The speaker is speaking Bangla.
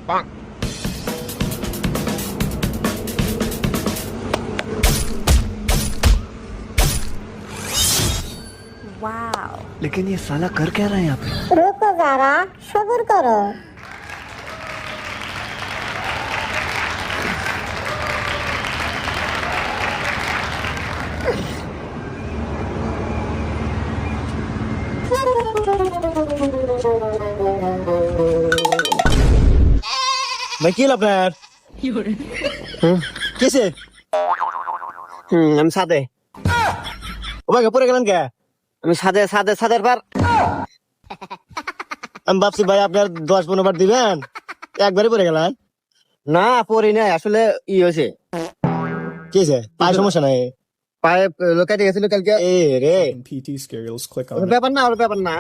वाओ। लेकिन ये साला कर क्या रहा है यहाँ पे? रुको जरा, सब्र करो। ভাই কি আপনার কিসে আমি সাদে ও ভাই পরে গেলেন কে? আমি সাদে সাদে সাদের পার। আমি ভাবছি ভাই আপনার 10-15 বার দিবেন, একবারই পরে গেলেন। না পরি নাই, আসলে ই হয়েছে, কিসে পায়ে সমস্যা নাই? পায়ে লোকাইতে গেছিল কালকে। এ রে PT skills, click on or it. ব্যাপার না, ওর ব্যাপার না।